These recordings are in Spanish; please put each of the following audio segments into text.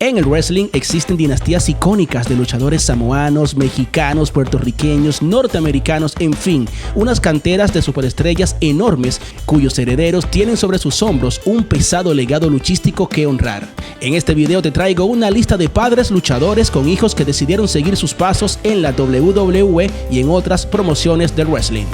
En el wrestling existen dinastías icónicas de luchadores samoanos, mexicanos, puertorriqueños, norteamericanos, en fin, unas canteras de superestrellas enormes cuyos herederos tienen sobre sus hombros un pesado legado luchístico que honrar. En este video te traigo una lista de padres luchadores con hijos que decidieron seguir sus pasos en la WWE y en otras promociones del wrestling.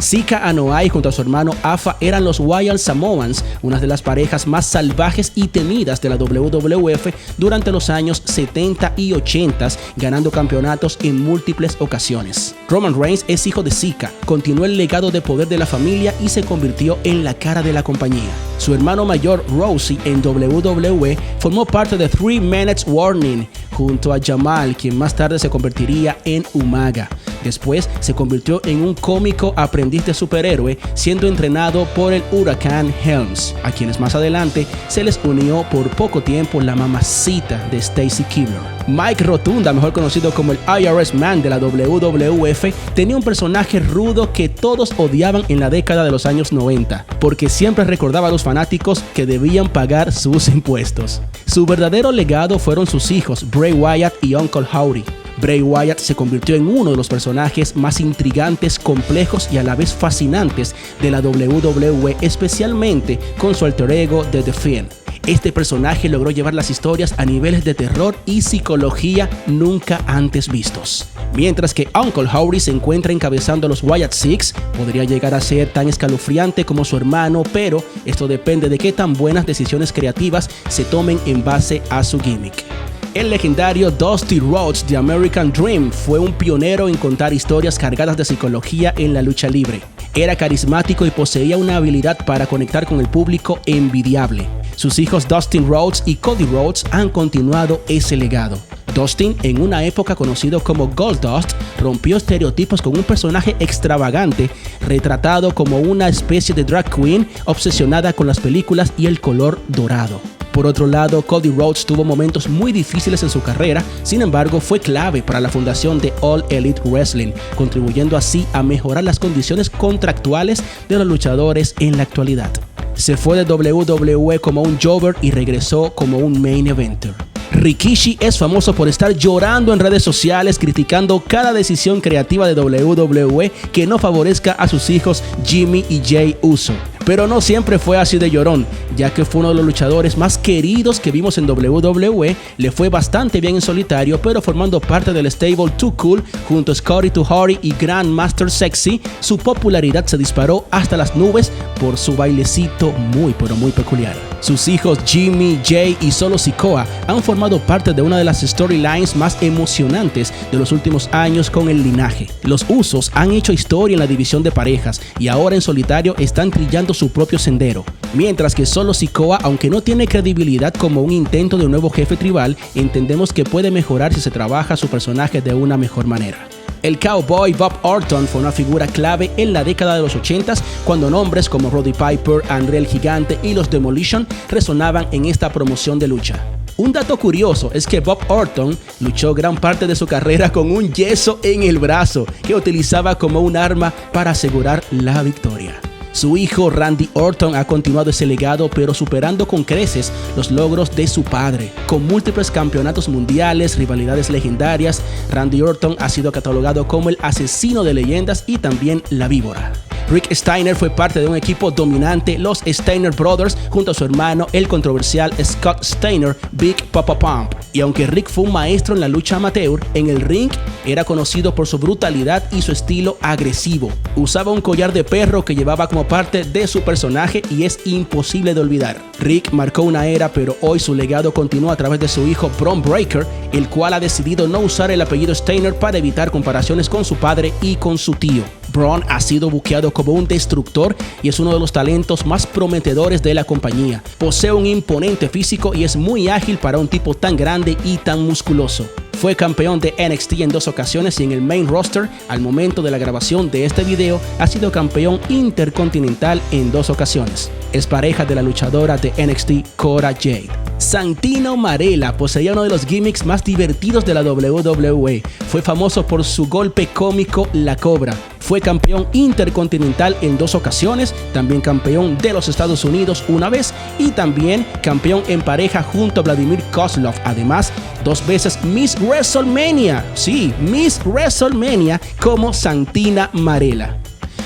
Sika Anoa'i junto a su hermano Afa eran los Wild Samoans, una de las parejas más salvajes y temidas de la WWF durante los años 70 y 80, ganando campeonatos en múltiples ocasiones. Roman Reigns es hijo de Sika, continuó el legado de poder de la familia y se convirtió en la cara de la compañía. Su hermano mayor Rousey en WWE formó parte de 3 Minutes Warning junto a Jamal, quien más tarde se convertiría en Umaga. Después se convirtió en un cómico aprendiz de superhéroe, siendo entrenado por el Huracán Helms, a quienes más adelante se les unió por poco tiempo la mamacita de Stacy Keibler. Mike Rotunda, mejor conocido como el IRS Man de la WWF, tenía un personaje rudo que todos odiaban en la década de los años 90, porque siempre recordaba a los fanáticos que debían pagar sus impuestos. Su verdadero legado fueron sus hijos, Bray Wyatt y Uncle Howdy. Bray Wyatt se convirtió en uno de los personajes más intrigantes, complejos y a la vez fascinantes de la WWE, especialmente con su alter ego de The Fiend. Este personaje logró llevar las historias a niveles de terror y psicología nunca antes vistos. Mientras que Uncle Howdy se encuentra encabezando los Wyatt Six, podría llegar a ser tan escalofriante como su hermano, pero esto depende de qué tan buenas decisiones creativas se tomen en base a su gimmick. El legendario Dusty Rhodes de American Dream fue un pionero en contar historias cargadas de psicología en la lucha libre. Era carismático y poseía una habilidad para conectar con el público envidiable. Sus hijos Dustin Rhodes y Cody Rhodes han continuado ese legado. Dustin, en una época conocido como Goldust, rompió estereotipos con un personaje extravagante, retratado como una especie de drag queen obsesionada con las películas y el color dorado. Por otro lado, Cody Rhodes tuvo momentos muy difíciles en su carrera, sin embargo fue clave para la fundación de All Elite Wrestling, contribuyendo así a mejorar las condiciones contractuales de los luchadores en la actualidad. Se fue de WWE como un jobber y regresó como un main eventer. Rikishi es famoso por estar llorando en redes sociales criticando cada decisión creativa de WWE que no favorezca a sus hijos Jimmy y Jey Uso. Pero no siempre fue así de llorón, ya que fue uno de los luchadores más queridos que vimos en WWE, le fue bastante bien en solitario, pero formando parte del stable Too Cool junto a Scotty 2 Hotty y Grandmaster Sexy, su popularidad se disparó hasta las nubes por su bailecito muy peculiar. Sus hijos Jimmy, Jey y Solo Sikoa han formado parte de una de las storylines más emocionantes de los últimos años con el linaje. Los Usos han hecho historia en la división de parejas y ahora en solitario están trillando su propio sendero, mientras que Solo Sikoa, aunque no tiene credibilidad como un intento de un nuevo jefe tribal, entendemos que puede mejorar si se trabaja su personaje de una mejor manera. El Cowboy Bob Orton fue una figura clave en la década de los 80s cuando nombres como Roddy Piper, André el Gigante y los Demolition resonaban en esta promoción de lucha. Un dato curioso es que Bob Orton luchó gran parte de su carrera con un yeso en el brazo que utilizaba como un arma para asegurar la victoria. Su hijo Randy Orton ha continuado ese legado, pero superando con creces los logros de su padre. Con múltiples campeonatos mundiales, rivalidades legendarias, Randy Orton ha sido catalogado como el asesino de leyendas y también la víbora. Rick Steiner fue parte de un equipo dominante, los Steiner Brothers, junto a su hermano, el controversial Scott Steiner, Big Papa Pump. Y aunque Rick fue un maestro en la lucha amateur, en el ring era conocido por su brutalidad y su estilo agresivo. Usaba un collar de perro que llevaba como parte de su personaje y es imposible de olvidar. Rick marcó una era, pero hoy su legado continúa a través de su hijo Bron Breakker, el cual ha decidido no usar el apellido Steiner para evitar comparaciones con su padre y con su tío. Braun ha sido buqueado como un destructor y es uno de los talentos más prometedores de la compañía. Posee un imponente físico y es muy ágil para un tipo tan grande y tan musculoso. Fue campeón de NXT en 2 ocasiones y en el main roster, al momento de la grabación de este video, ha sido campeón intercontinental en 2 ocasiones. Es pareja de la luchadora de NXT Cora Jade. Santino Marella poseía uno de los gimmicks más divertidos de la WWE. Fue famoso por su golpe cómico La Cobra. Fue campeón intercontinental en 2 ocasiones, también campeón de los Estados Unidos una vez y también campeón en pareja junto a Vladimir Kozlov. Además, 2 veces Miss WrestleMania. Sí, Miss WrestleMania como Santina Marella.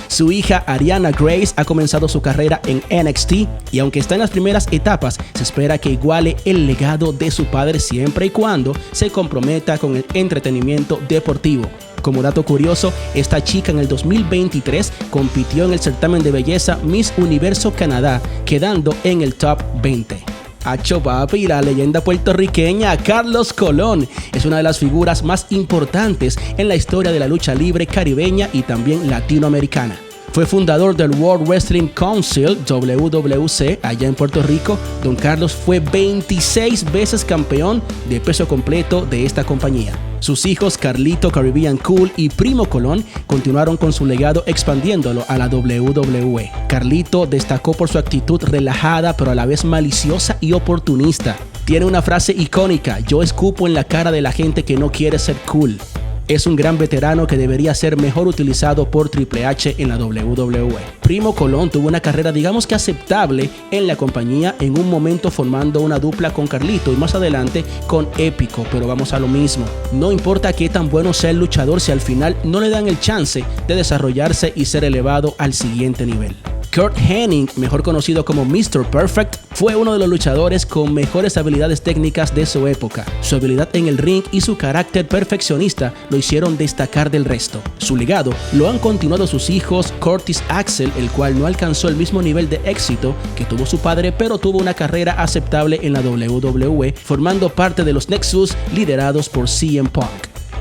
Su hija Ariana Grace ha comenzado su carrera en NXT y aunque está en las primeras etapas, se espera que iguale el legado de su padre siempre y cuando se comprometa con el entretenimiento deportivo. Como dato curioso, esta chica en el 2023 compitió en el certamen de belleza Miss Universo Canadá, quedando en el top 20. Acho papi, la leyenda puertorriqueña Carlos Colón es una de las figuras más importantes en la historia de la lucha libre caribeña y también latinoamericana. Fue fundador del World Wrestling Council, WWC, allá en Puerto Rico. Don Carlos fue 26 veces campeón de peso completo de esta compañía. Sus hijos Carlito Caribbean Cool y Primo Colón continuaron con su legado expandiéndolo a la WWE. Carlito destacó por su actitud relajada pero a la vez maliciosa y oportunista. Tiene una frase icónica: yo escupo en la cara de la gente que no quiere ser cool. Es un gran veterano que debería ser mejor utilizado por Triple H en la WWE. Primo Colón tuvo una carrera digamos que aceptable en la compañía, en un momento formando una dupla con Carlito y más adelante con Épico, pero vamos a lo mismo. No importa qué tan bueno sea el luchador si al final no le dan el chance de desarrollarse y ser elevado al siguiente nivel. Curt Hennig, mejor conocido como Mr. Perfect, fue uno de los luchadores con mejores habilidades técnicas de su época. Su habilidad en el ring y su carácter perfeccionista lo hicieron destacar del resto. Su legado lo han continuado sus hijos Curtis Axel, el cual no alcanzó el mismo nivel de éxito que tuvo su padre, pero tuvo una carrera aceptable en la WWE, formando parte de los Nexus liderados por CM Punk.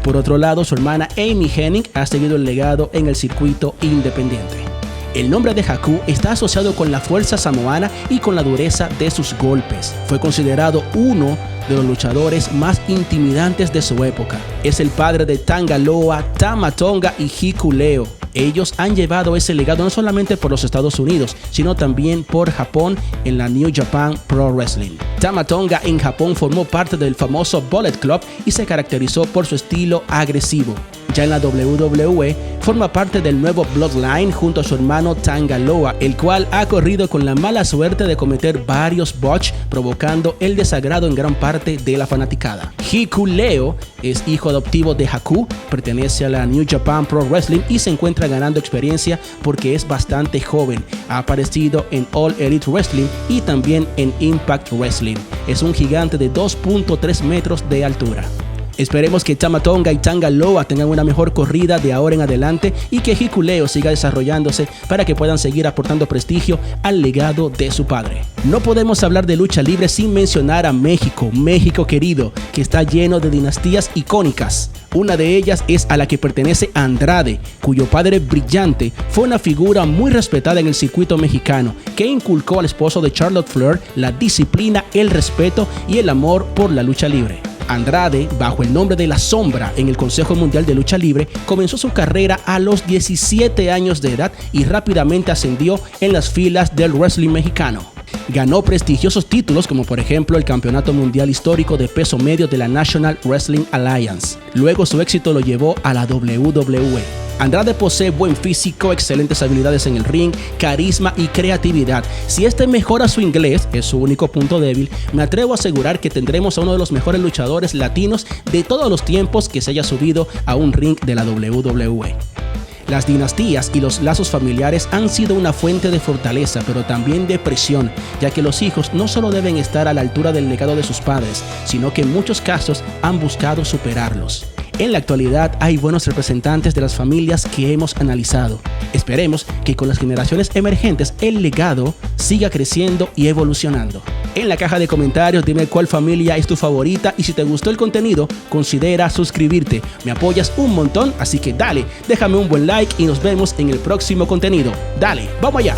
Por otro lado, su hermana Amy Hennig ha seguido el legado en el circuito independiente. El nombre de Haku está asociado con la fuerza samoana y con la dureza de sus golpes. Fue considerado uno de los luchadores más intimidantes de su época. Es el padre de Tanga Loa, Tama Tonga y Hikuleo. Ellos han llevado ese legado no solamente por los Estados Unidos, sino también por Japón en la New Japan Pro Wrestling. Tama Tonga en Japón formó parte del famoso Bullet Club y se caracterizó por su estilo agresivo. Ya en la WWE, forma parte del nuevo Bloodline junto a su hermano Tanga Loa, el cual ha corrido con la mala suerte de cometer varios botches, provocando el desagrado en gran parte de la fanaticada. Hikuleo es hijo adoptivo de Haku, pertenece a la New Japan Pro Wrestling y se encuentra ganando experiencia porque es bastante joven. Ha aparecido en All Elite Wrestling y también en Impact Wrestling. Es un gigante de 2.3 metros de altura. Esperemos que Tama Tonga y Tanga Loa tengan una mejor corrida de ahora en adelante y que Hikuleo siga desarrollándose para que puedan seguir aportando prestigio al legado de su padre. No podemos hablar de lucha libre sin mencionar a México, México querido, que está lleno de dinastías icónicas. Una de ellas es a la que pertenece Andrade, cuyo padre brillante fue una figura muy respetada en el circuito mexicano, que inculcó al esposo de Charlotte Flair la disciplina, el respeto y el amor por la lucha libre. Andrade, bajo el nombre de La Sombra en el Consejo Mundial de Lucha Libre, comenzó su carrera a los 17 años de edad y rápidamente ascendió en las filas del wrestling mexicano. Ganó prestigiosos títulos como por ejemplo el Campeonato Mundial Histórico de Peso Medio de la National Wrestling Alliance. Luego su éxito lo llevó a la WWE. Andrade posee buen físico, excelentes habilidades en el ring, carisma y creatividad. Si este mejora su inglés, es su único punto débil, me atrevo a asegurar que tendremos a uno de los mejores luchadores latinos de todos los tiempos que se haya subido a un ring de la WWE. Las dinastías y los lazos familiares han sido una fuente de fortaleza, pero también de presión, ya que los hijos no solo deben estar a la altura del legado de sus padres, sino que en muchos casos han buscado superarlos. En la actualidad hay buenos representantes de las familias que hemos analizado. Esperemos que con las generaciones emergentes el legado siga creciendo y evolucionando. En la caja de comentarios dime cuál familia es tu favorita y si te gustó el contenido considera suscribirte. Me apoyas un montón, así que dale, déjame un buen like y nos vemos en el próximo contenido. Dale, vamos allá.